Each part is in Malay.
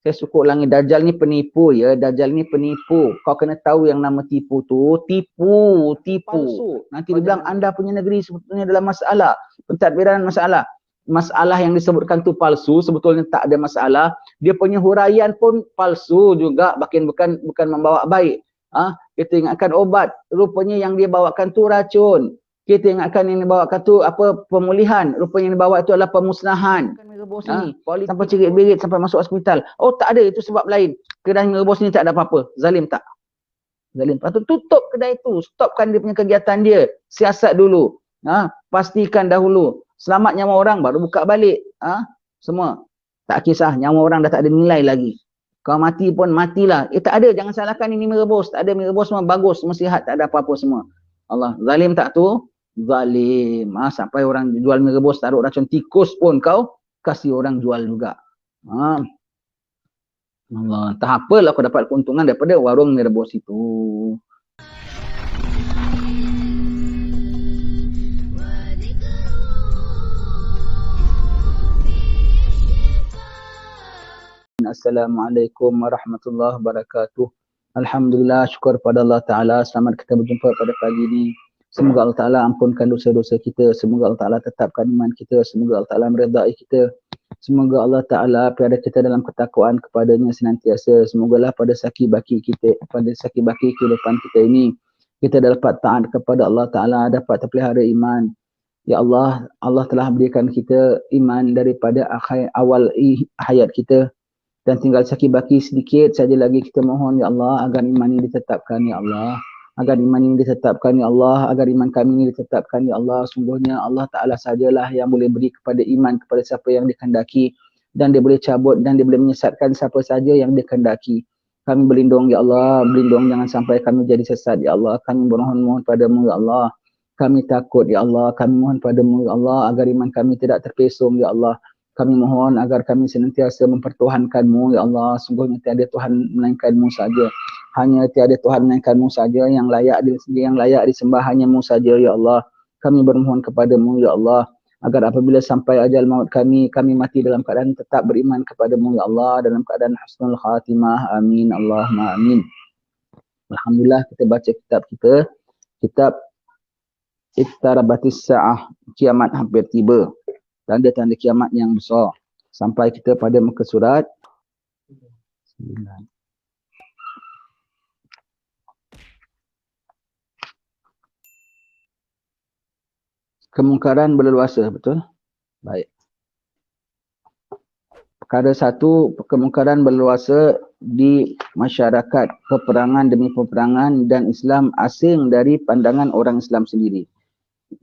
Saya suka ulangi, Dajjal ni penipu ya. Dajjal ni penipu. Kau kena tahu yang nama tipu tu. Tipu. Palsu. Nanti dia bilang anda punya negeri sebetulnya dalam masalah. Pentadbiran masalah. Masalah yang disebutkan tu palsu. Sebetulnya tak ada masalah. Dia punya huraian pun palsu juga. Bukan membawa baik. Kita ingatkan obat. Rupanya yang dia bawakan tu racun. Kita ingatkan yang dibawakan tu pemulihan. Rupanya yang dibawa itu adalah pemusnahan. Sampai cerit-berit sampai masuk hospital. Oh tak ada, itu sebab lain. Kedai ngerebus ni tak ada apa-apa. Zalim tak? Zalim. Lepas tu tutup kedai tu. Stopkan dia punya kegiatan dia. Siasat dulu. Pastikan dahulu. Selamat nyawa orang baru buka balik. Semua. Tak kisah. Nyawa orang dah tak ada nilai lagi. Kau mati pun matilah. Tak ada. Jangan salahkan ini merebus. Tak ada merebus semua bagus. Semua sihat. Tak ada apa-apa semua. Allah. Zalim tak tu? Zalim. Sampai orang jual mie rebus taruh racun tikus pun kau kasih orang jual juga. Allah. Entah apalah kau dapat keuntungan daripada warung mie rebus itu. Assalamualaikum warahmatullahi wabarakatuh. Alhamdulillah, syukur pada Allah Ta'ala. Selamat kita berjumpa pada pagi ini. Semoga Allah Ta'ala ampunkan dosa-dosa kita. Semoga Allah Ta'ala tetapkan iman kita. Semoga Allah Ta'ala meredai kita. Semoga Allah Ta'ala piada kita dalam ketakwaan kepadanya senantiasa. Semogalah pada saki-baki kita, pada saki-baki kehidupan kita ini, kita dapat taat kepada Allah Ta'ala, dapat terpelihara iman. Ya Allah, Allah telah berikan kita iman daripada awal hayat kita. Dan tinggal saki-baki sedikit saja lagi kita mohon ya Allah agar iman ini ditetapkan ya Allah. Agar iman ini ditetapkan ya Allah, agar iman kami ini ditetapkan ya Allah. Sungguhnya Allah Ta'ala sajalah yang boleh beri kepada iman kepada siapa yang dikehendaki, dan dia boleh cabut dan dia boleh menyesatkan siapa saja yang dikehendaki. Kami berlindung ya Allah, berlindung jangan sampai kami jadi sesat ya Allah. Kami mohon padamu ya Allah. Kami takut ya Allah, kami mohon padamu ya Allah agar iman kami tidak terpesong ya Allah. Kami mohon agar kami senantiasa mempertuhankan-Mu ya Allah. Sungguhnya tiada Tuhan melainkan-Mu saja. Hanya tiada Tuhan melainkan-Mu saja yang layak disembah hanya-Mu saja ya Allah. Kami bermohon kepada-Mu ya Allah agar apabila sampai ajal maut kami mati dalam keadaan tetap beriman kepada-Mu ya Allah, dalam keadaan husnul khatimah. Amin Allahumma amin. Alhamdulillah kita baca kitab kita, kitab Iqtarabatis Sa'ah, kiamat hampir tiba. Tanda-tanda kiamat yang besar. Sampai kita pada muka surat 9. Kemungkaran berleluasa, betul? Baik. Perkara satu, kemungkaran berleluasa di masyarakat, peperangan demi peperangan dan Islam asing dari pandangan orang Islam sendiri.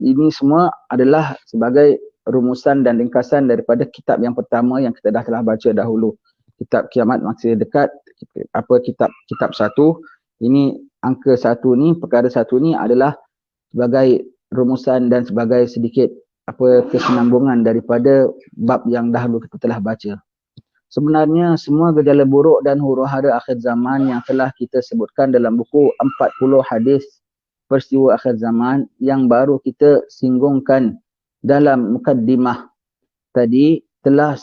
Ini semua adalah sebagai rumusan dan ringkasan daripada kitab yang pertama yang kita telah baca dahulu. Kitab Kiamat Masih Dekat, kitab 1. Ini angka 1 ni, perkara 1 ni adalah sebagai rumusan dan sebagai sedikit kesinambungan daripada bab yang dahulu kita telah baca. Sebenarnya semua gejala buruk dan huru-hara akhir zaman yang telah kita sebutkan dalam buku 40 hadis peristiwa akhir zaman yang baru kita singgungkan dalam mukaddimah tadi adalah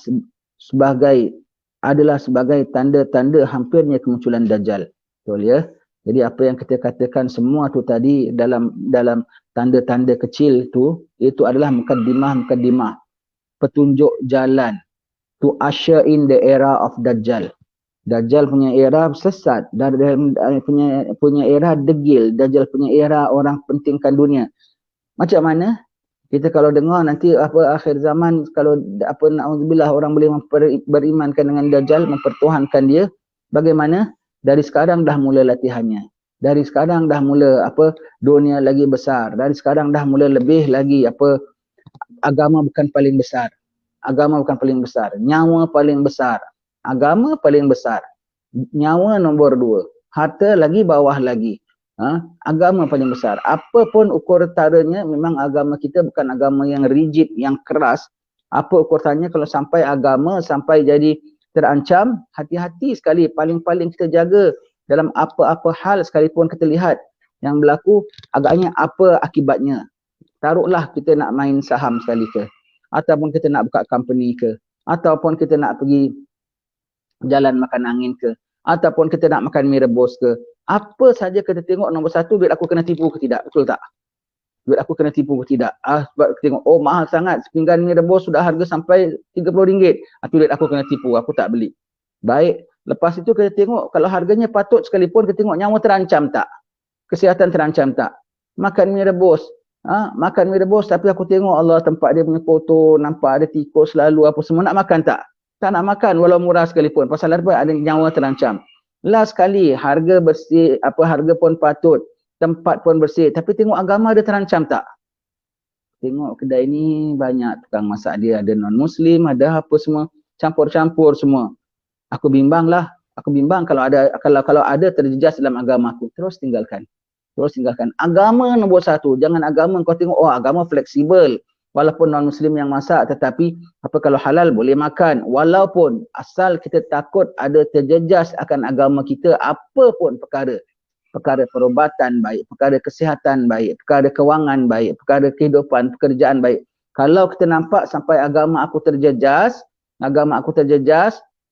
sebagai tanda-tanda hampirnya kemunculan Dajjal. Betul ya? Jadi apa yang kita katakan semua tu tadi dalam tanda-tanda kecil tu, itu adalah mukaddimah, petunjuk jalan to usher in the era of Dajjal. Dajjal punya era sesat, punya era degil, Dajjal punya era orang pentingkan dunia. Macam mana? Kita kalau dengar nanti akhir zaman, kalau na'udzubillah orang boleh berimankan dengan Dajjal, mempertuhankan dia, bagaimana? Dari sekarang dah mula latihannya. Dari sekarang dah mula dunia lagi besar. Dari sekarang dah mula lebih lagi agama bukan paling besar. Agama bukan paling besar. Nyawa paling besar. Agama paling besar. Nyawa nombor 2. Harta lagi bawah lagi. Agama paling besar. Apapun ukur taranya, memang agama kita bukan agama yang rigid, yang keras. Apa ukurannya kalau sampai agama sampai jadi terancam, hati-hati sekali. Paling-paling kita jaga dalam apa-apa hal sekalipun kita lihat yang berlaku, agaknya apa akibatnya. Taruhlah kita nak main saham sekali ke, ataupun kita nak buka company ke, ataupun kita nak pergi jalan makan angin ke, ataupun kita nak makan mie rebus ke, apa saja kita tengok nombor satu, duit aku kena tipu ke tidak, betul tak? Duit aku kena tipu ke tidak? Sebab kita tengok, oh mahal sangat, sepinggan mie rebus sudah harga sampai RM30, itu duit aku kena tipu, aku tak beli. Baik, lepas itu kita tengok kalau harganya patut sekalipun, kita tengok nyawa terancam tak? Kesihatan terancam tak? Makan mie rebus, makan mie rebus tapi aku tengok Allah tempat dia punya kotor, nampak ada tikus lalu apa semua, nak makan tak? Tak nak makan walau murah sekalipun. Pasal apa? Ada nyawa terancam. Last sekali, harga bersih, harga pun patut, tempat pun bersih, tapi tengok agama dia terancam tak? Tengok kedai ni banyak tukang masak dia, ada non-muslim, ada apa semua, campur-campur semua. Aku bimbang lah. Aku bimbang kalau ada terjejas dalam agama aku, terus tinggalkan. Terus tinggalkan. Agama nombor satu. Jangan agama kau tengok, oh agama fleksibel. Walaupun non-muslim yang masak, tetapi apa kalau halal boleh makan. Walaupun asal kita takut ada terjejas akan agama kita, apa pun perkara. Perkara perubatan baik, perkara kesihatan baik, perkara kewangan baik, perkara kehidupan, pekerjaan baik. Kalau kita nampak sampai agama aku terjejas,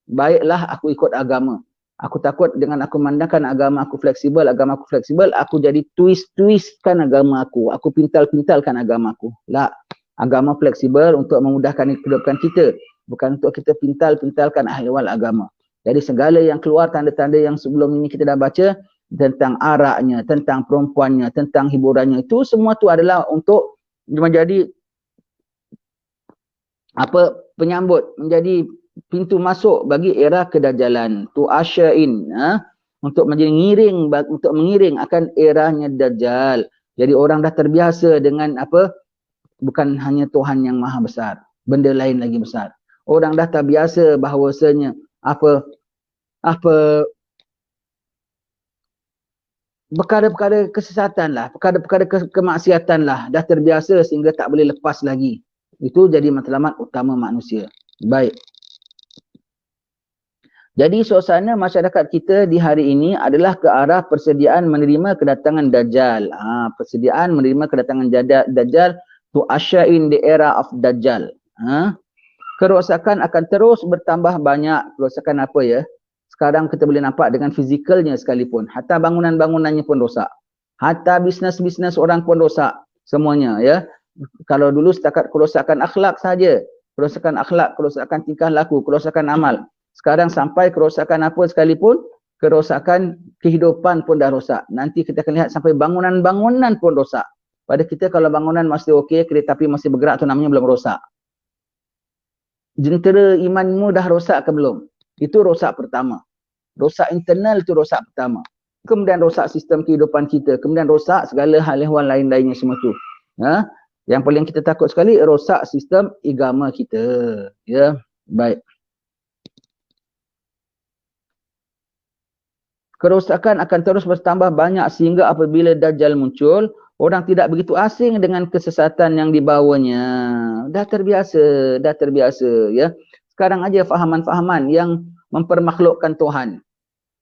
baiklah aku ikut agama. Aku takut dengan aku memandangkan agama aku fleksibel, aku jadi twist-twistkan agama aku pintal-pintalkan agama aku. La, agama fleksibel untuk memudahkan kehidupan kita, bukan untuk kita pintal-pintalkan ahwal agama. Jadi segala yang keluar tanda-tanda yang sebelum ini kita dah baca, tentang araknya, tentang perempuannya, tentang hiburannya, itu semua tu adalah untuk menjadi penyambut, menjadi pintu masuk bagi era kedajalan. Tu usher in, untuk mengiring akan eranya Dajjal. Jadi orang dah terbiasa dengan bukan hanya Tuhan yang maha besar, benda lain lagi besar. Orang dah terbiasa bahawasanya perkara-perkara kesesatan lah, perkara-perkara kemaksiatan lah, dah terbiasa sehingga tak boleh lepas lagi. Itu jadi matlamat utama manusia. Baik. Jadi suasana masyarakat kita di hari ini adalah ke arah persediaan menerima kedatangan Dajjal. Persediaan menerima kedatangan Dajjal, to usher in the era of Dajjal. Kerosakan akan terus bertambah banyak. Kerosakan apa ya? Sekarang kita boleh nampak dengan fizikalnya sekalipun. Hatta bangunan-bangunannya pun rosak. Hatta bisnes-bisnes orang pun rosak. Semuanya ya. Kalau dulu setakat kerosakan akhlak saja. Kerosakan akhlak, kerosakan tingkah laku, kerosakan amal. Sekarang sampai kerosakan apa sekalipun, kerosakan kehidupan pun dah rosak. Nanti kita akan lihat sampai bangunan-bangunan pun rosak. Pada kita kalau bangunan masih okey, kereta api masih bergerak, tu namanya belum rosak. Jentera imanmu dah rosak ke belum? Itu rosak pertama. Rosak internal itu rosak pertama. Kemudian rosak sistem kehidupan kita. Kemudian rosak segala hal-hal lain-lainnya semua tu. Yang paling kita takut sekali, rosak sistem agama kita. Ya, baik. Kerosakan akan terus bertambah banyak sehingga apabila Dajjal muncul, orang tidak begitu asing dengan kesesatan yang dibawanya. Dah terbiasa ya. Sekarang aja fahaman-fahaman yang mempermakhlukkan Tuhan.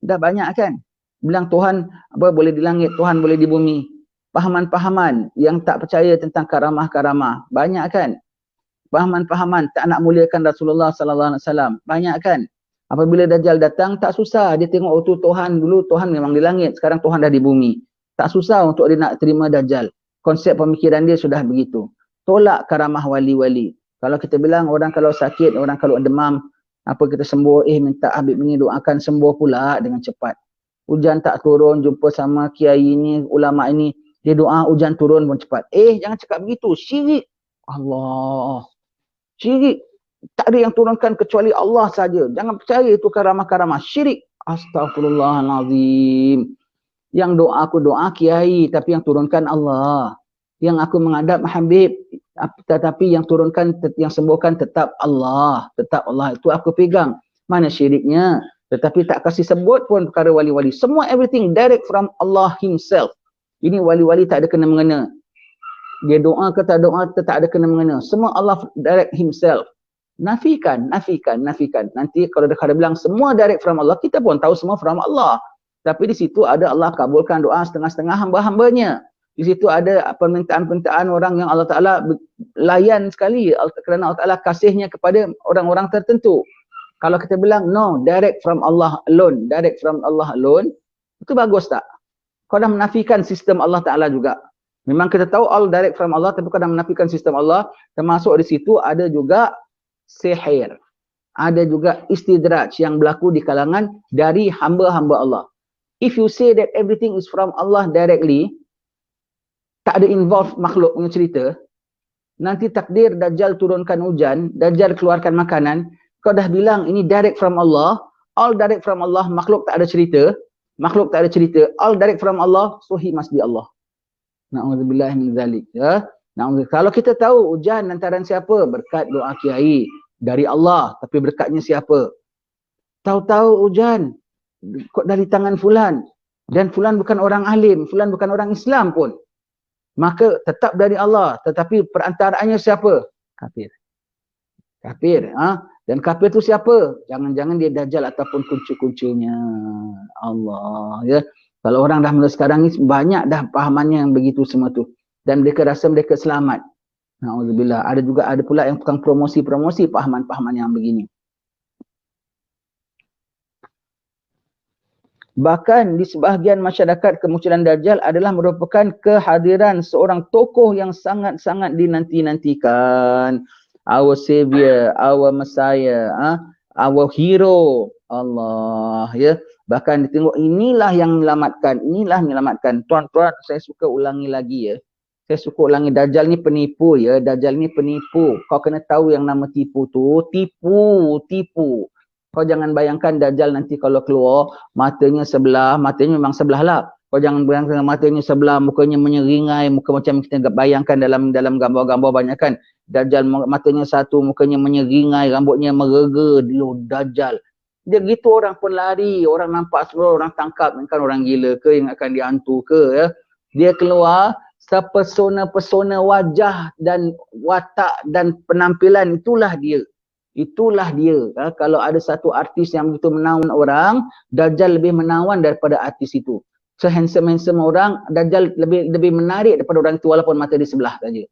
Dah banyak kan? Bilang Tuhan boleh di langit, Tuhan boleh di bumi. Pahaman-pahaman yang tak percaya tentang karamah-karamah. Banyak kan? Pahaman-pahaman tak nak muliakan Rasulullah sallallahu alaihi wasallam. Banyak kan? Apabila Dajjal datang, tak susah. Dia tengok, oh tu Tuhan, dulu Tuhan memang di langit, sekarang Tuhan dah di bumi. Tak susah untuk dia nak terima Dajjal. Konsep pemikiran dia sudah begitu. Tolak karamah wali-wali. Kalau kita bilang orang kalau sakit, orang kalau demam, kita sembuh, minta Habib ini doakan sembuh pula dengan cepat. Hujan tak turun, jumpa sama kiai ini, ulama ini, dia doa hujan turun pun cepat. Jangan cakap begitu, syirik. Allah. Syirik. Tak ada yang turunkan kecuali Allah saja. Jangan percaya itu karamah-karamah. Syirik. Astaghfirullahalazim. Yang doa aku doa kiai, tapi yang turunkan Allah. Yang aku menghadap Habib, tetapi yang turunkan, yang sembuhkan tetap Allah. Tetap Allah. Itu aku pegang. Mana syiriknya? Tetapi tak kasih sebut pun perkara wali-wali. Semua everything direct from Allah himself. Ini wali-wali tak ada kena-mengena. Dia doa ke tak doa, tak ada kena-mengena. Semua Allah direct himself. Nafikan. Nanti kalau dia bilang semua direct from Allah, kita pun tahu semua from Allah. Tapi di situ ada Allah kabulkan doa setengah-setengah hamba-hambanya. Di situ ada permintaan-permintaan orang yang Allah Ta'ala layan sekali. Kerana Allah Ta'ala kasihnya kepada orang-orang tertentu. Kalau kita bilang no, direct from Allah alone, direct from Allah alone, itu bagus tak? Kau dah menafikan sistem Allah Ta'ala juga. Memang kita tahu all direct from Allah, tapi kau dah menafikan sistem Allah, termasuk di situ ada juga sihir. Ada juga istidraj yang berlaku di kalangan dari hamba-hamba Allah. If you say that everything is from Allah directly, tak ada involve makhluk punya cerita, nanti takdir Dajjal turunkan hujan, Dajjal keluarkan makanan, kau dah bilang ini direct from Allah, all direct from Allah, makhluk tak ada cerita, all direct from Allah, so he must be Allah. Na'udzubillah min zalik. Ya? Kalau kita tahu hujan lantaran siapa? Berkat doa kiai. Dari Allah, tapi berkatnya siapa? Tahu-tahu hujan dari tangan fulan. Dan fulan bukan orang alim, fulan bukan orang Islam pun. Maka tetap dari Allah, tetapi perantaraannya siapa? Kafir. Kafir. Dan kafir itu siapa? Jangan-jangan dia Dajjal ataupun kuncu-kuncunya Allah. Ya. Kalau orang dah mula sekarang ni banyak dah pahamannya yang begitu semua tu. Dan mereka rasa mereka selamat. Na'udzubillah. Ada pula yang tukang promosi-promosi pahaman-pahaman yang begini. Bahkan di sebahagian masyarakat kemunculan Dajjal adalah merupakan kehadiran seorang tokoh yang sangat-sangat dinanti-nantikan. Our savior, our messiah, our hero. Allah, ya. Bahkan ditengok inilah yang menyelamatkan, Tuan-tuan, saya suka ulangi lagi ya. Saya suka ulangi, Dajjal ni penipu ya, Dajjal ni penipu. Kau kena tahu yang nama tipu tu, tipu. Kau jangan bayangkan Dajjal nanti kalau keluar, matanya sebelah, matanya memang sebelah lah. Kau jangan bayangkan matanya sebelah, mukanya menyeringai, muka macam kita bayangkan dalam gambar-gambar banyak kan. Dajjal matanya satu, mukanya menyeringai, rambutnya merega, dia Dajjal. Dia gitu orang pun lari, orang nampak semua, orang tangkap, kan orang gila ke, ingatkan dia hantu ke ya. Dia keluar, sepesona-pesona wajah dan watak dan penampilan, itulah dia. Kalau ada satu artis yang begitu menawan orang, Dajjal lebih menawan daripada artis itu. Handsome orang, Dajjal lebih menarik daripada orang itu walaupun mata di sebelah saja.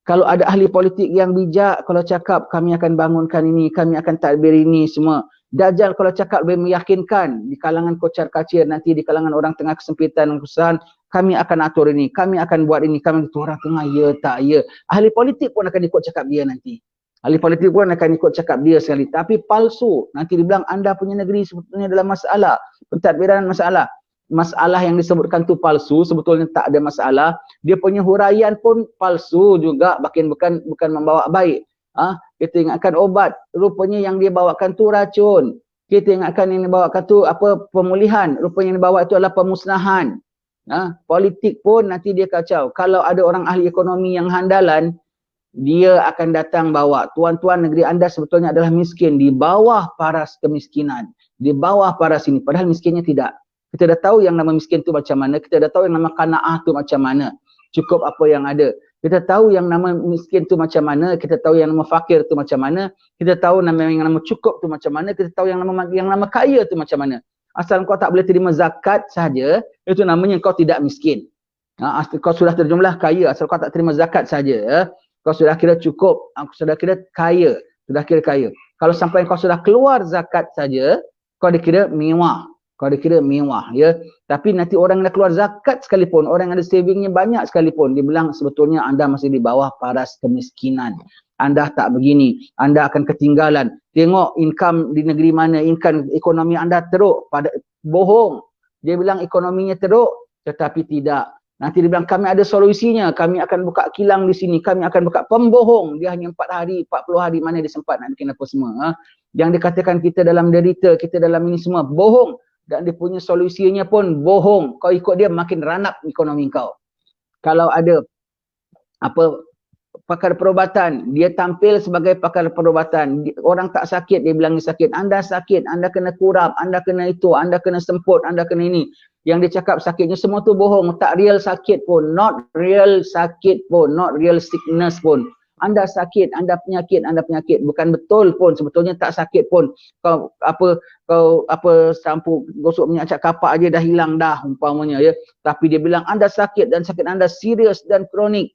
Kalau ada ahli politik yang bijak, kalau cakap kami akan bangunkan ini, kami akan tadbir ini semua. Dajjal kalau cakap lebih meyakinkan di kalangan kocar kacir, nanti di kalangan orang tengah kesempitan dan kesusahan, kami akan atur ini, kami akan buat ini, kami itu orang tengah ya tak ya. Ahli politik pun akan ikut cakap dia nanti. Ahli politik pun akan ikut cakap dia sekali. Tapi palsu. Nanti dibilang anda punya negeri sebetulnya dalam masalah. Pentadbiran masalah. Masalah yang disebutkan tu palsu. Sebetulnya tak ada masalah. Dia punya huraian pun palsu juga. Bukan membawa baik. Kita ingatkan obat. Rupanya yang dia bawakan tu racun. Kita ingatkan yang dia bawakan tu pemulihan. Rupanya yang dia bawa itu adalah pemusnahan. Politik pun nanti dia kacau. Kalau ada orang ahli ekonomi yang handalan, dia akan datang bawa, tuan-tuan negeri anda sebetulnya adalah miskin, di bawah paras kemiskinan, di bawah paras ini, padahal miskinnya tidak. Kita dah tahu yang nama miskin tu macam mana, kita dah tahu yang nama qanaah tu macam mana, cukup apa yang ada. Kita tahu yang nama miskin tu macam mana, kita tahu yang nama fakir tu macam mana, kita tahu yang nama cukup tu macam mana, kita tahu yang nama kaya tu macam mana. Asal kau tak boleh terima zakat saja, itu namanya kau tidak miskin. Kau sudah terjumlah kaya, asal kau tak terima zakat saja, kau sudah kira cukup, aku sudah kira kaya, Kalau sampai kau sudah keluar zakat saja, kau dikira mewah, ya. Tapi nanti orang yang dah keluar zakat sekalipun, orang yang ada savingnya banyak sekalipun, dia bilang sebetulnya anda masih di bawah paras kemiskinan. Anda tak begini, anda akan ketinggalan. Tengok income di negeri mana, income ekonomi anda teruk, bohong. Dia bilang ekonominya teruk, tetapi tidak. Nanti dia bilang kami ada solusinya, kami akan buka kilang di sini, kami akan buka, pembohong. Dia hanya 4 hari, 40 hari, mana dia sempat nak bikin apa semua. Yang dikatakan kita dalam derita, kita dalam ini semua, bohong. Dan dia punya solusinya pun bohong. Kau ikut dia makin ranap ekonomi kau. Kalau ada pakar perubatan, dia tampil sebagai pakar perubatan. Orang tak sakit, dia bilang dia sakit. Anda sakit, anda kena kurap, anda kena itu, anda kena semput, anda kena ini. Yang dia cakap sakitnya semua tu bohong. Tak real sakit pun, not real sakit pun, not real sickness pun. Anda sakit, anda penyakit, bukan betul pun, sebetulnya tak sakit pun. Kau sampu gosok minyak cat kapak aja dah hilang dah umpamanya ya. Tapi dia bilang anda sakit dan sakit anda serius dan kronik.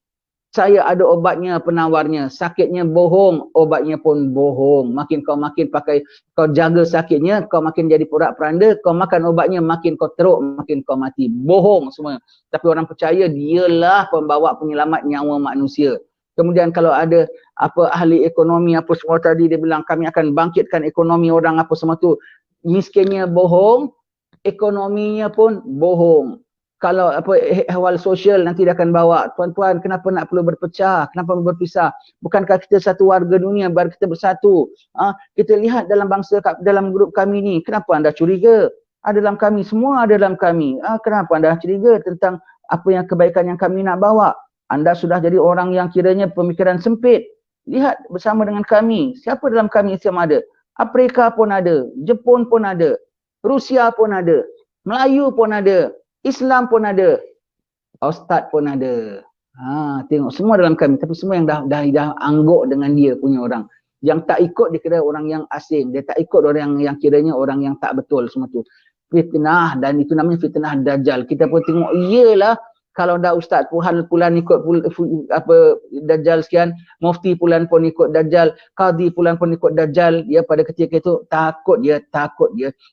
Saya ada obatnya, penawarnya. Sakitnya bohong, obatnya pun bohong. Makin pakai, kau jaga sakitnya, kau makin jadi porak-peranda, kau makan obatnya, makin kau teruk, makin kau mati. Bohong semua. Tapi orang percaya dialah pembawa penyelamat nyawa manusia. Kemudian kalau ada apa ahli ekonomi apa semua tadi, dia bilang kami akan bangkitkan ekonomi orang apa semua tu. Miskinnya bohong, ekonominya pun bohong. Kalau apa ehwal sosial nanti dia akan bawa, tuan-tuan kenapa nak perlu berpecah, kenapa berpisah, bukankah kita satu warga dunia, biar kita bersatu. Kita lihat dalam bangsa, dalam grup kami ni, kenapa anda curiga? Ada dalam kami, semua ada dalam kami. Kenapa anda curiga tentang apa yang kebaikan yang kami nak bawa? Anda sudah jadi orang yang kiranya pemikiran sempit. Lihat bersama dengan kami, siapa dalam kami Islam ada? Afrika pun ada, Jepun pun ada, Rusia pun ada, Melayu pun ada, Islam pun ada, Ustaz pun ada. Tengok semua dalam kami, tapi semua yang dah angguk dengan dia punya orang. Yang tak ikut dia kira orang yang asing, dia tak ikut orang yang kiranya orang yang tak betul semua tu. Fitnah, dan itu namanya fitnah Dajjal. Kita pun tengok, iyalah kalau dah Ustaz pulan ikut apa Dajjal sekian, mufti pulan pun ikut Dajjal, qadi pulan pun ikut Dajjal, ya pada ketika itu takut dia.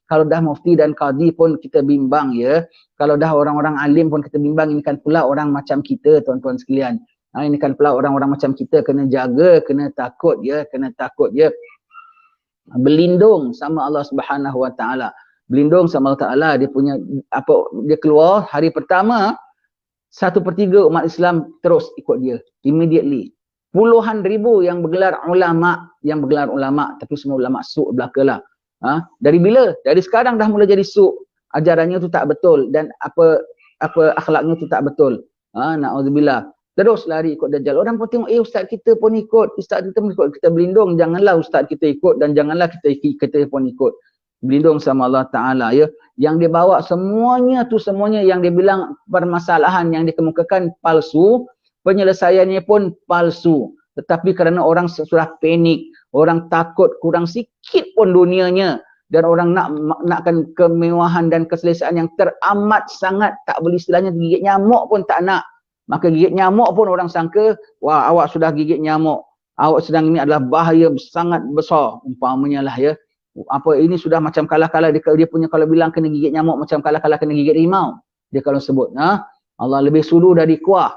Kalau dah mufti dan qadi pun kita bimbang ya. Kalau dah orang-orang alim pun kita bimbang, ini kan pula orang macam kita tuan-tuan sekalian. Ini kan pula orang-orang macam kita, kena jaga, kena takut ya. Berlindung sama Allah Subhanahu Wa Taala. Berlindung sama Allah Taala, dia punya apa, dia keluar hari pertama 1/3 umat Islam terus ikut dia immediately. Puluhan ribu yang bergelar ulama, tapi semua ulama su' belaka lah. Dari bila? Dari sekarang dah mula jadi su'. Ajarannya tu tak betul dan apa akhlaknya tu tak betul. Na'udzubillah. Terus lari ikut Dajjal. Orang pun tengok, ustaz kita pun ikut, kita berlindung, janganlah ustaz kita ikut dan janganlah kita pun ikut. Berlindung sama Allah Ta'ala ya. Yang dia bawa semuanya yang dia bilang permasalahan yang dikemukakan palsu, penyelesaiannya pun palsu. Tetapi kerana orang sudah panik, orang takut kurang sikit pun dunianya, dan orang nakkan kemewahan dan keselesaan yang teramat sangat, tak boleh istilahnya gigit nyamuk pun tak nak. Maka gigit nyamuk pun orang sangka, wah awak sudah gigit nyamuk, awak sedang ini adalah bahaya sangat besar umpamanya lah ya. Apa ini sudah macam kalah-kalah dia punya, kalau bilang kena gigit nyamuk macam kalah-kalah kena gigit rimau. Dia kalau sebut, Allah lebih suluh dari kuah.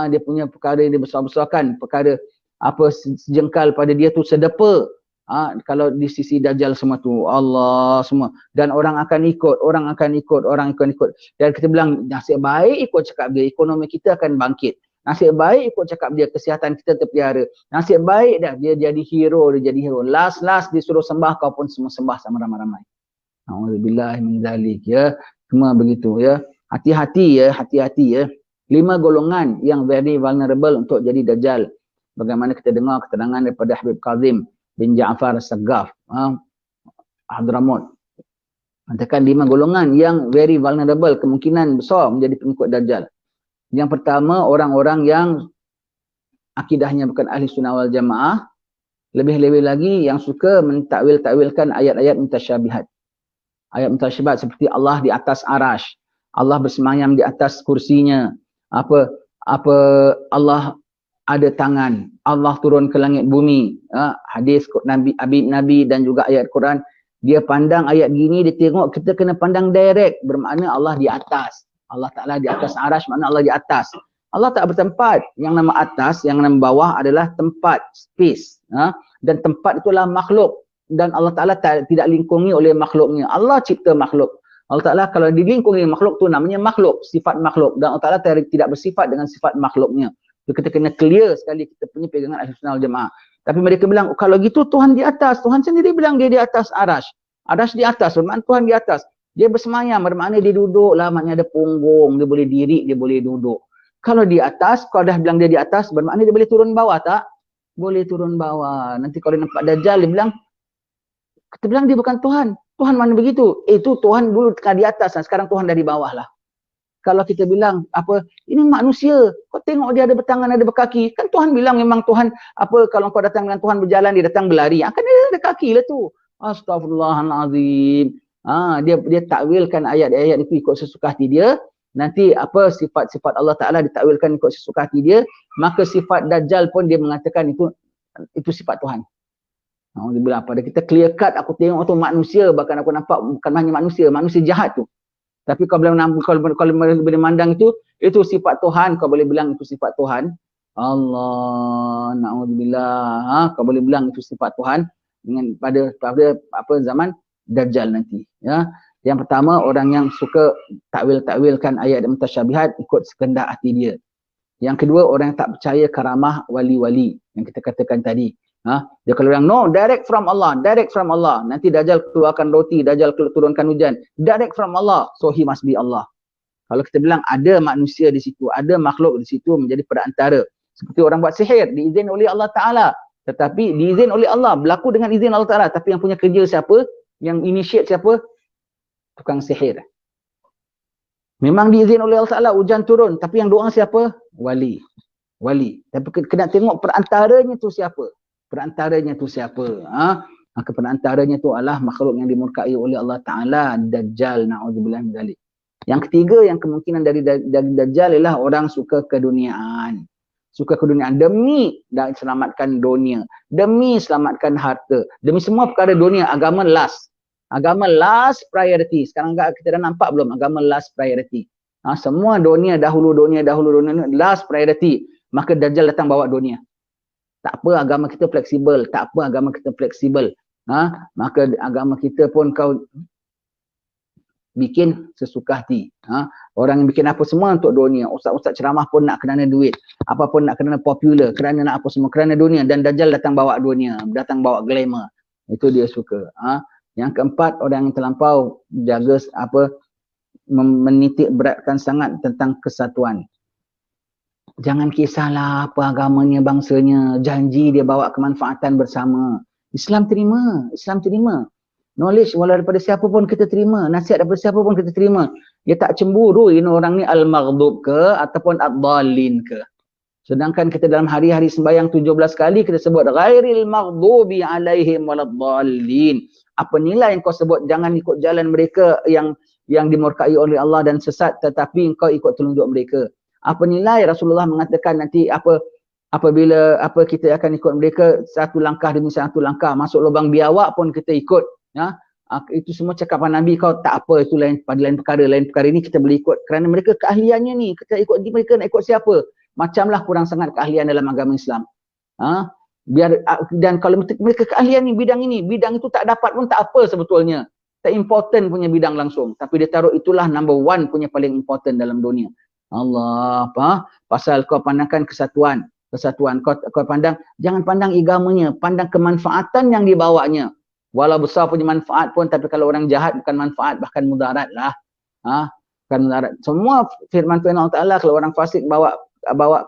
Dia punya perkara yang dia besar-besarkan, perkara apa sejengkal pada dia tu sedepa. Kalau di sisi Dajjal semua tu, Allah semua. Dan orang akan ikut. Dan kita bilang, nasib baik ikut cakap dia, ekonomi kita akan bangkit. Nasib baik ikut cakap dia, kesihatan kita terpelihara. Nasib baik dah, dia jadi hero. Last dia suruh sembah, kau pun semua sembah sama ramai-ramai. Alhamdulillah min zalik ya. Semua begitu ya. Hati-hati ya. 5 golongan yang very vulnerable untuk jadi Dajjal. Bagaimana kita dengar keterangan daripada Habib Kazim bin Ja'far As-Saggaf, Hadramaut. Katakan 5 golongan yang very vulnerable, kemungkinan besar menjadi pengikut Dajjal. Yang pertama, orang-orang yang akidahnya bukan ahli sunnah wal jamaah, lebih-lebih lagi yang suka mentakwil-takwilkan ayat-ayat mutasyabihat. Ayat mutasyabihat seperti Allah di atas arash, Allah bersemayam di atas kursinya, apa Allah ada tangan, Allah turun ke langit bumi. Hadis Nabi dan juga ayat Quran, dia pandang ayat gini, dia tengok, kita kena pandang direct, bermakna Allah di atas. Allah Ta'ala di atas arash, makna Allah di atas. Allah tak bertempat. Yang nama atas, yang nama bawah adalah tempat, space. Dan tempat itulah makhluk. Dan Allah Ta'ala tidak lingkungi oleh makhluknya. Allah cipta makhluk. Allah Ta'ala kalau dilingkungi makhluk tu namanya makhluk, sifat makhluk. Dan Allah Ta'ala tidak bersifat dengan sifat makhluknya. Kita kena clear sekali kita punya pegangan ahli sunnah wal jamaah. Tapi mereka bilang, kalau gitu Tuhan di atas. Tuhan sendiri bilang dia di atas arash. Arash di atas, bermakna Tuhan di atas. Dia bersemayam, bermakna dia duduk lah, maknanya ada punggung, dia boleh diri, dia boleh duduk. Kalau di atas, kalau dah bilang dia di atas, bermakna dia boleh turun bawah tak? Boleh turun bawah. Nanti kalau nampak Dajjal, dia bilang, kita bilang dia bukan Tuhan. Tuhan mana begitu? Itu Tuhan dulu di atas, sekarang Tuhan dari bawah lah. Kalau kita bilang, ini manusia, kau tengok dia ada bertangan, ada berkaki. Kan Tuhan bilang memang Tuhan, kalau kau datang dengan Tuhan berjalan, dia datang berlari. Kan dia ada kaki lah tu. Astaghfirullahaladzim. Dia takwilkan ayat-ayat itu ikut sesuka hati dia. nanti apa sifat-sifat Allah Ta'ala ditakwilkan ikut sesuka hati dia, maka sifat Dajjal pun dia mengatakan itu sifat Tuhan. Dia bilang pada kita clear cut, aku tengok tu manusia, bahkan aku nampak bukan hanya manusia jahat tu. Tapi kau boleh memandang itu sifat Tuhan, kau boleh bilang itu sifat Tuhan. Allah, na'udzubillah, kau boleh bilang itu sifat Tuhan dengan pada apa zaman Dajjal nanti, ya. Yang pertama, orang yang suka takwil-takwilkan ayat mutasyabihat ikut sekendak hati dia. Yang kedua, orang yang tak percaya karamah wali-wali yang kita katakan tadi. Dia kalau bilang no, direct from Allah. Nanti Dajjal keluarkan roti, Dajjal turunkan hujan, direct from Allah, so he must be Allah. Kalau kita bilang ada manusia di situ, ada makhluk di situ menjadi perantara, seperti orang buat sihir, diizin oleh Allah Ta'ala, tetapi diizin oleh Allah, berlaku dengan izin Allah Ta'ala, tapi yang punya kerja siapa? Yang initiate siapa? Tukang sihir. Memang diizin oleh Allah Ta'ala, hujan turun, tapi yang doa siapa? Wali. Tapi kena tengok perantaranya tu siapa? Maka perantaranya tu adalah makhluk yang dimurkai oleh Allah Ta'ala, Dajjal, na'udzubillah min dzalik. Yang ketiga, yang kemungkinan dari Dajjal ialah orang suka keduniaan. Demi selamatkan dunia, demi selamatkan harta, demi semua perkara dunia. Agama last priority. Sekarang kita dah nampak belum agama last priority? Semua dunia dahulu last priority. Maka Dajjal datang bawa dunia. Tak apa agama kita fleksibel, maka agama kita pun kau bikin sesuka hati. Orang yang bikin apa semua untuk dunia. Ustaz-ustaz ceramah pun nak kerana duit. Apa pun nak kerana popular, kerana nak apa semua, kerana dunia. Dan Dajjal datang bawa dunia, datang bawa glamour. Itu dia suka. Yang keempat, orang yang terlampau jaga menitik beratkan sangat tentang kesatuan. Jangan kisahlah apa agamanya, bangsanya, janji dia bawa kemanfaatan bersama. Islam terima. Knowledge walau daripada siapa pun kita terima, nasihat daripada siapa pun kita terima. Dia tak cemburu ini orang ni al-maghdub ke ataupun ad-dallin ke. Sedangkan kita dalam hari-hari sembahyang 17 kali kita sebut ghairil maghdubi alaihim waladdallin. Apa nilai yang kau sebut? Jangan ikut jalan mereka yang dimurkai oleh Allah dan sesat, tetapi kau ikut telunjuk mereka. Apa nilai Rasulullah mengatakan nanti apabila kita akan ikut mereka satu langkah demi satu langkah, masuk lubang biawak pun kita ikut. Itu semua cakapan Nabi. Kau tak apa, itu lain perkara ini kita boleh ikut kerana mereka keahliannya ni. Kita ikut mereka, nak ikut siapa? Macamlah kurang sangat keahlian dalam agama Islam. Dan kalau mereka keahlian ni bidang itu tak dapat pun tak apa sebetulnya. Tak important punya bidang langsung, tapi dia taruh itulah number one punya paling important dalam dunia. Allah, pasal kau pandangkan kesatuan, kau pandang, jangan pandang agamanya, pandang kemanfaatan yang dibawanya. Walau besar punya manfaat pun, tapi kalau orang jahat bukan manfaat, bahkan mudarat lah. Bukan mudarat. Semua firman Allah Ta'ala, kalau orang fasik bawa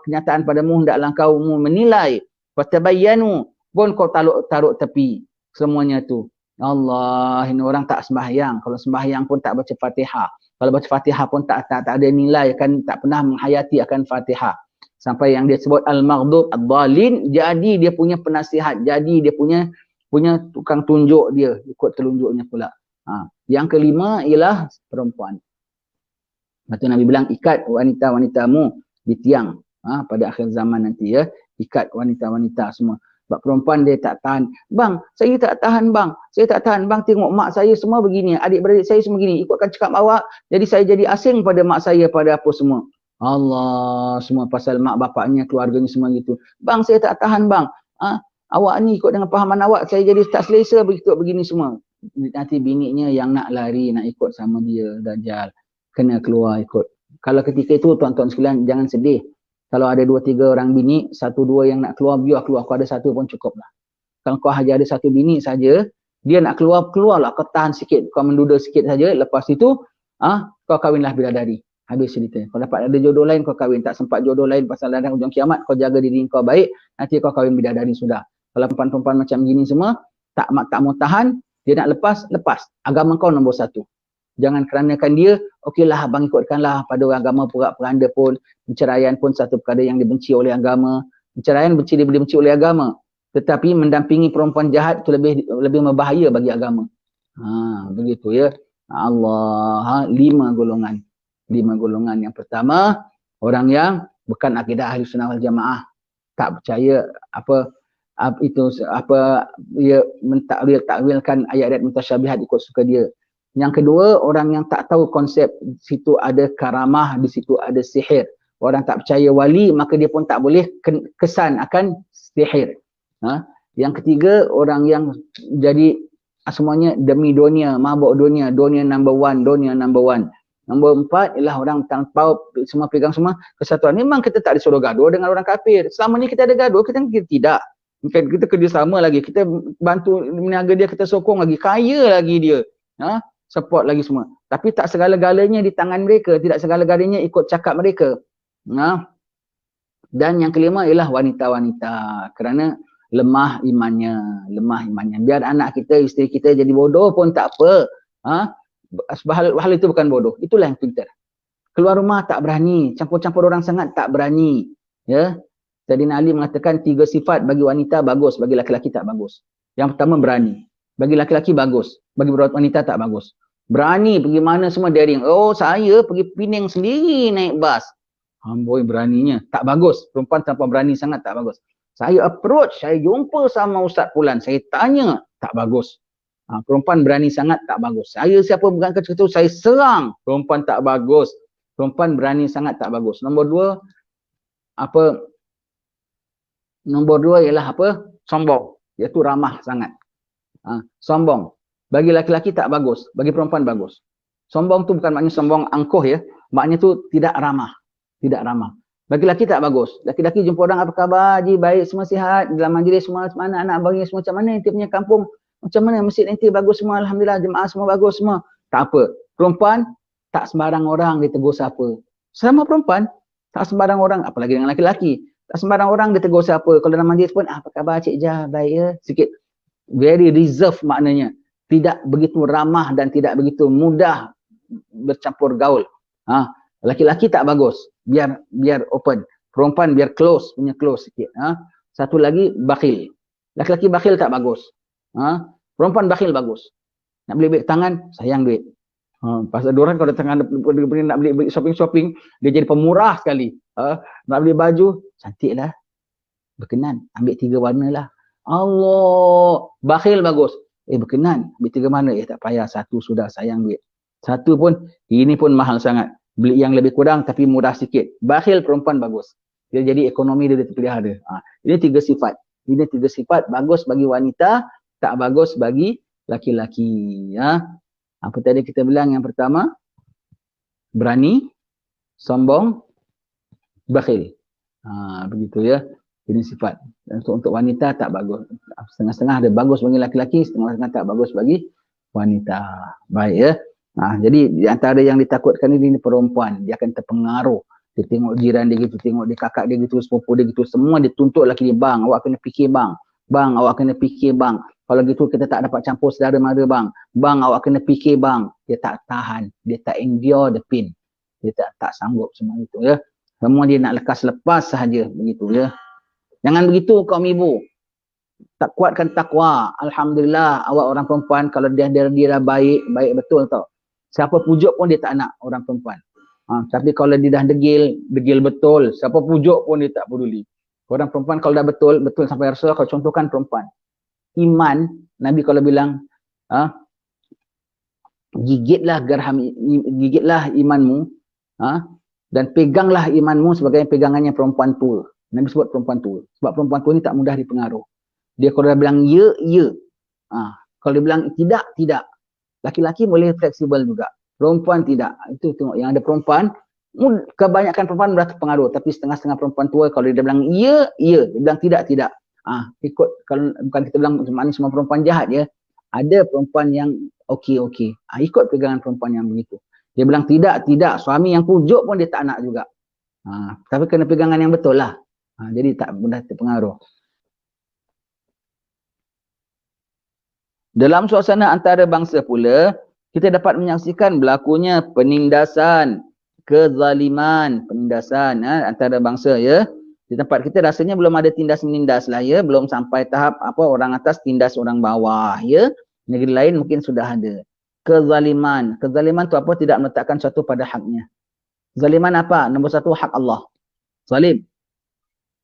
kenyataan padamu, hendaklah kau menilai. Fatabayyanu, pun kau taruh tepi. Semuanya tu. Allah, ini orang tak sembahyang. Kalau sembahyang pun tak baca Fatihah. Kalau baca Fatihah pun tak ada nilai, kan tak pernah menghayati akan Fatihah. Sampai yang dia sebut al-maghdub ad-dallin, jadi dia punya penasihat, jadi dia punya tukang tunjuk dia, ikut telunjuknya pula. Yang kelima ialah perempuan. Lepas Nabi bilang ikat wanita-wanitamu di tiang pada akhir zaman nanti, ya. Ikat wanita-wanita semua. Sebab perempuan dia tak tahan. Bang, saya tak tahan bang. Tengok mak saya semua begini. Adik-beradik saya semua begini. Ikutkan cakap awak. Jadi saya jadi asing pada mak saya, pada apa semua. Allah, semua pasal mak bapaknya, keluarganya semua gitu. Bang, saya tak tahan bang. Awak ni ikut dengan pahaman awak. Saya jadi tak selesa begitu begini semua. Nanti bininya yang nak lari, nak ikut sama dia. Dajjal. Kena keluar ikut. Kalau ketika itu tuan-tuan sekalian, jangan sedih. Kalau ada 2-3 orang bini, 1-2 yang nak keluar, biar keluar. Kau ada satu pun cukup lah. Kalau kau hanya ada satu bini saja, dia nak keluarlah. Kau tahan sikit, kau menduda sikit saja. Lepas itu, kau kahwinlah bidadari. Habis cerita. Kau dapat ada jodoh lain, kau kahwin. Tak sempat jodoh lain pasal ladang hujung kiamat, kau jaga diri kau baik, nanti kau kahwin bidadari sudah. Kalau perempuan-perempuan macam gini semua, tak mau tahan, dia nak lepas. Agama kau nombor 1. Jangan keranakan dia, okeylah abang ikutkanlah pada agama porak-poranda pun. Perceraian pun satu perkara yang dibenci oleh agama. Perceraian dibenci oleh agama. Tetapi mendampingi perempuan jahat itu lebih berbahaya bagi agama. Begitu ya. Allah, 5 golongan. 5 golongan. Yang pertama, orang yang bukan akidah ahli sunnah wal jamaah, tak percaya dia takwilkan ayat-ayat mutasyabihat ikut suka dia. Yang kedua, orang yang tak tahu konsep situ ada karamah, di situ ada sihir. Orang tak percaya wali, maka dia pun tak boleh kesan akan sihir. Yang ketiga, orang yang jadi semuanya demi dunia, mabuk dunia, dunia number one. Nombor 4 ialah orang tanpa semua pegang semua kesatuan. Memang kita tak disuruh gaduh dengan orang kafir. Selama ni kita ada gaduh, kita tidak. Kita kerjasama lagi, kita bantu meniaga dia, kita sokong lagi, kaya lagi dia. Support lagi semua. Tapi tak segala-galanya di tangan mereka, tidak segala-galanya ikut cakap mereka. Dan yang kelima ialah wanita-wanita. Kerana lemah imannya. Biar anak kita, isteri kita jadi bodoh pun tak apa. Hal itu bukan bodoh. Itulah yang pintar. Keluar rumah tak berani, campur-campur orang sangat tak berani. Ya. Sayyidina Ali mengatakan 3 sifat bagi wanita bagus, bagi laki-laki tak bagus. Yang pertama berani. Bagi laki-laki bagus, bagi wanita tak bagus. Berani pergi mana semua daring. Oh, saya pergi Penang sendiri naik bas. Amboi beraninya, tak bagus. Perempuan tanpa berani sangat tak bagus. Saya approach, saya jumpa sama Ustaz Fulan, saya tanya, tak bagus. Perempuan berani sangat tak bagus. Saya siapa bukan kecil saya serang. Perempuan tak bagus. Perempuan berani sangat tak bagus. Nombor 2 ialah sombong. Iaitu ramah sangat. Sombong. Bagi laki-laki tak bagus, bagi perempuan bagus. Sombong tu bukan maknanya sombong angkuh ya. Maknanya tu tidak ramah. Bagi laki tak bagus. Laki-laki jumpa orang, apa khabar? Haji, baik, semua sihat. Dalam majlis semua, mana anak abang semua, macam mana nanti punya kampung? Macam mana masjid nanti bagus semua, alhamdulillah, jemaah semua bagus semua. Tak apa. Perempuan, tak sembarang orang dia tegur siapa. Sama perempuan, tak sembarang orang, apalagi dengan laki-laki. Tak sembarang orang dia tegur siapa. Kalau dalam majlis pun, apa khabar Cik Jah, baik ya, sikit. Very reserve maknanya. Tidak begitu ramah dan tidak begitu mudah bercampur gaul. Laki-laki tak bagus. Biar open. Perempuan biar close sikit. Satu lagi, bakhil. Laki-laki bakhil tak bagus. Perempuan bakhil bagus. Nak beli duit tangan, sayang duit. Pasal diorang kalau tangan nak beli shopping, dia jadi pemurah sekali. Nak beli baju, cantik lah. Berkenan, ambil 3 warna lah. Allah, bakhil bagus. Berkenan, ambil 3 warna. Tak payah, satu sudah, sayang duit. Satu pun, ini pun mahal sangat. Beli yang lebih kurang tapi murah sikit. Bakhil perempuan bagus. Dia jadi ekonomi dia terpelihara. Ini 3 sifat. Ini 3 sifat bagus bagi wanita, tak bagus bagi laki-laki. Apa tadi kita bilang yang pertama? Berani, sombong, bakhil. Begitu ya. Ini sifat. Untuk wanita tak bagus. Setengah-setengah ada bagus bagi laki-laki, setengah-setengah tak bagus bagi wanita. Baik ya. Jadi di antara yang ditakutkan ini perempuan. Dia akan terpengaruh. Dia tengok jiran dia gitu, tengok dia kakak dia gitu, sepupu dia gitu. Semua dia tuntut laki dia. Bang, awak kena fikir bang. Bang, awak kena fikir bang. Kalau gitu kita tak dapat campur saudara mara bang. Bang, awak kena fikir bang. Dia tak tahan. Dia tak endure the pain. Dia tak sanggup semua itu ya. Semua dia nak lepas sahaja begitu ya. Jangan begitu kaum ibu. Tak kuatkan takwa. Alhamdulillah awak orang perempuan kalau dia dah baik betul tau. Siapa pujuk pun dia tak nak orang perempuan. Tapi kalau dia dah degil betul. Siapa pujuk pun dia tak peduli. Orang perempuan kalau dah betul sampai Rasulullah kalau contohkan perempuan. Iman, Nabi kalau bilang, gigitlah imanmu, dan peganglah imanmu sebagai pegangannya perempuan tua. Nabi sebut perempuan tua. Sebab perempuan tua ni tak mudah dipengaruh. Dia kalau dah bilang ya, ya. Kalau dia bilang tidak. Laki-laki boleh fleksibel juga. Perempuan tidak. Itu tengok yang ada perempuan, kebanyakan perempuan dah terpengaruh. Tapi setengah-setengah perempuan tua kalau dia bilang ya, ya. Dia bilang tidak. Ikut, kalau bukan kita bilang maknanya semua perempuan jahat ya. Ada perempuan yang okey. Ikut pegangan perempuan yang begitu. Dia bilang tidak. Suami yang pujuk pun dia tak nak juga. Tapi kena pegangan yang betul lah. Jadi tak mudah terpengaruh. Dalam suasana antara bangsa pula, kita dapat menyaksikan berlakunya penindasan, kezaliman, antara bangsa ya. Di tempat kita rasanya belum ada tindas-menindas lah ya, belum sampai tahap orang atas tindas orang bawah ya. Negeri lain mungkin sudah ada. Kezaliman tu apa? Tidak meletakkan sesuatu pada haknya. Zaliman apa? Nombor satu, hak Allah. Zalim.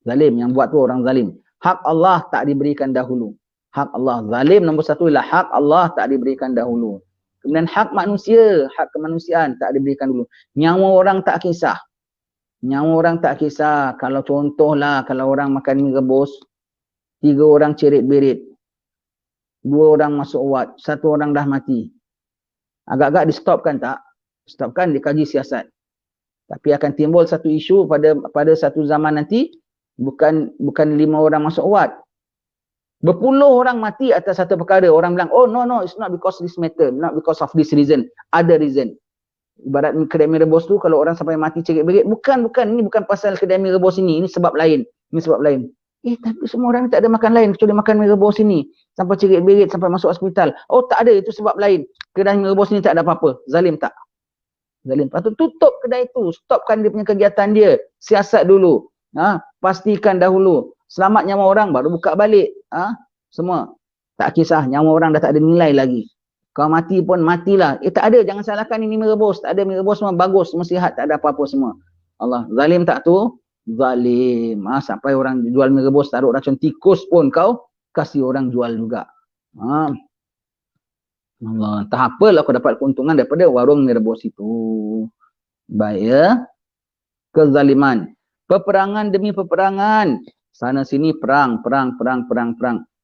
Zalim. Yang buat tu orang zalim. Hak Allah tak diberikan dahulu. Hak Allah. Zalim nombor satu ialah hak Allah tak diberikan dahulu. Kemudian hak manusia, hak kemanusiaan tak diberikan dulu. Nyawa orang tak kisah. Nyawa orang tak kisah. Kalau contohlah, kalau orang makan mi rebus, 3 orang cerit-berit, 2 orang masuk wad, 1 orang dah mati. Agak-agak di-stopkan tak? Stopkan, dikaji siasat. Tapi akan timbul satu isu pada satu zaman nanti, bukan 5 orang masuk wad. Berpuluh orang mati atas satu perkara. Orang bilang, oh no, it's not because this matter, not because of this reason. Ada reason. Ibarat kedai mi rebus tu, kalau orang sampai mati cerit-berit, bukan, ini bukan pasal kedai mi rebus ini sebab lain. Ini sebab lain. Tapi semua orang tak ada makan lain kecuali makan mi rebus ini. Sampai cerit-berit, sampai masuk hospital. Oh tak ada, itu sebab lain. Kedai mi rebus ni tak ada apa-apa. Zalim tak? Zalim. Patut tutup kedai tu. Stopkan dia punya kegiatan dia. Siasat dulu. Pastikan dahulu. Selamat nyawa orang, baru buka balik. Semua. Tak kisah, nyawa orang dah tak ada nilai lagi. Kau mati pun matilah. Tak ada, jangan salahkan ini mi rebus. Tak ada, mi rebus semua bagus, semua sihat, tak ada apa-apa semua. Allah, zalim tak tu? Zalim. Sampai orang jual mi rebus, taruh racun tikus pun kau kasih orang jual juga. Allah, entah apalah kau dapat keuntungan daripada warung mi rebus itu. Baik ya. Kezaliman. Peperangan demi peperangan. Sana sini perang.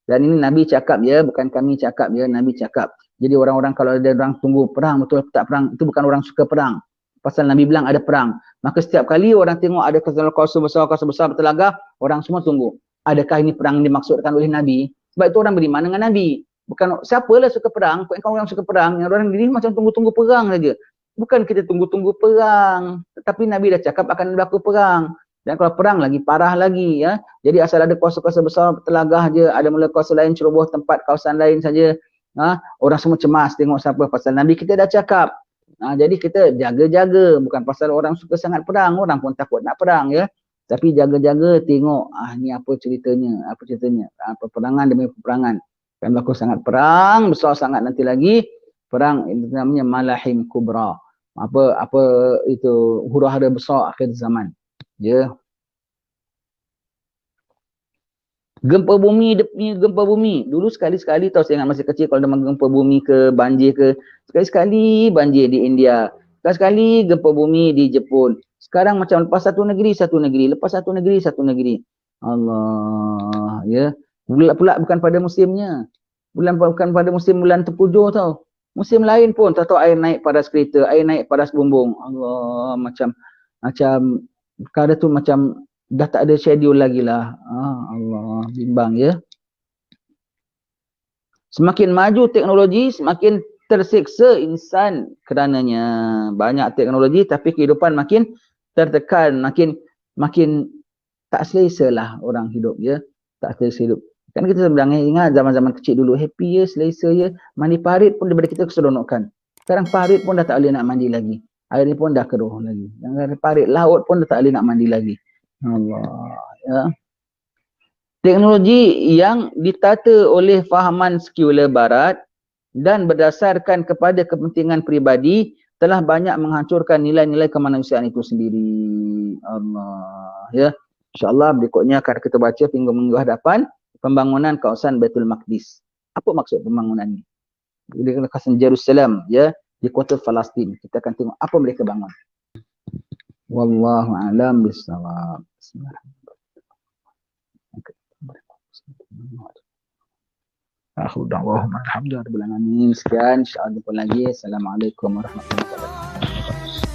Dan ini Nabi cakap ya, bukan kami cakap ya, Nabi cakap. Jadi orang-orang kalau ada orang tunggu perang, betul tak perang, itu bukan orang suka perang. Pasal Nabi bilang ada perang. Maka setiap kali orang tengok ada kawasan besar bertelagah, orang semua tunggu. Adakah ini perang yang dimaksudkan oleh Nabi? Sebab itu orang beriman dengan Nabi. Bukan siapalah suka perang, kalau orang suka perang, yang orang diri macam tunggu-tunggu perang saja. Bukan kita tunggu-tunggu perang. Tetapi Nabi dah cakap akan berlaku perang. Dan kalau perang lagi parah lagi ya. Jadi asal ada kawasan besar telagah je, ada mula kawasan lain ceroboh tempat kawasan lain saja. Orang semua cemas tengok siapa. Pasal Nabi kita dah cakap. Jadi kita jaga-jaga, bukan pasal orang suka sangat perang, orang pun takut nak perang ya. Tapi jaga-jaga tengok ni apa ceritanya, peperangan demi peperangan. Kan berlaku sangat perang besar sangat nanti lagi. Perang itu namanya Malahim Kubra. Apa itu huru-hara besar akhir zaman. Ya. Gempa bumi. Dulu sekali-sekali tahu saya ingat masih kecil kalau ada gempa bumi ke banjir ke. Sekali-sekali banjir di India. Sekali-sekali gempa bumi di Jepun. Sekarang macam lepas satu negeri. Lepas satu negeri. Allah. Ya. Pula bukan pada musimnya. Bukan pada musim bulan terpujuk tau. Musim lain pun tahu air naik paras kereta, air naik paras bumbung. Allah, macam perkara tu macam dah tak ada schedule lagi lah. Allah, bimbang ya. Semakin maju teknologi, semakin tersiksa insan kerananya. Banyak teknologi tapi kehidupan makin tertekan, makin tak selesa lah orang hidup ya. Tak selesa hidup. Kan kita bilang ingat zaman-zaman kecil dulu, happy ya, selesa ya. Mandi parit pun daripada kita keseronokan. Sekarang parit pun dah tak boleh nak mandi lagi. Air ni pun dah keruh lagi. Jangan parit laut pun dah tak boleh nak mandi lagi. Allah ya. Teknologi yang ditata oleh fahaman sekular barat dan berdasarkan kepada kepentingan peribadi telah banyak menghancurkan nilai-nilai kemanusiaan itu sendiri. Allah ya. InsyaAllah berikutnya akan kita baca minggu hadapan pembangunan kawasan Baitul Maqdis. Apa maksud pembangunan ini? Di kawasan Jerusalem ya, di kota Palestin. Kita akan tengok apa mereka bangun. Wallahu a'lam bissawab. Akhir da'wahum alhamdulillah rabbil alamin. Sekian, insya-Allah jumpa lagi. Assalamualaikum warahmatullahi wabarakatuh.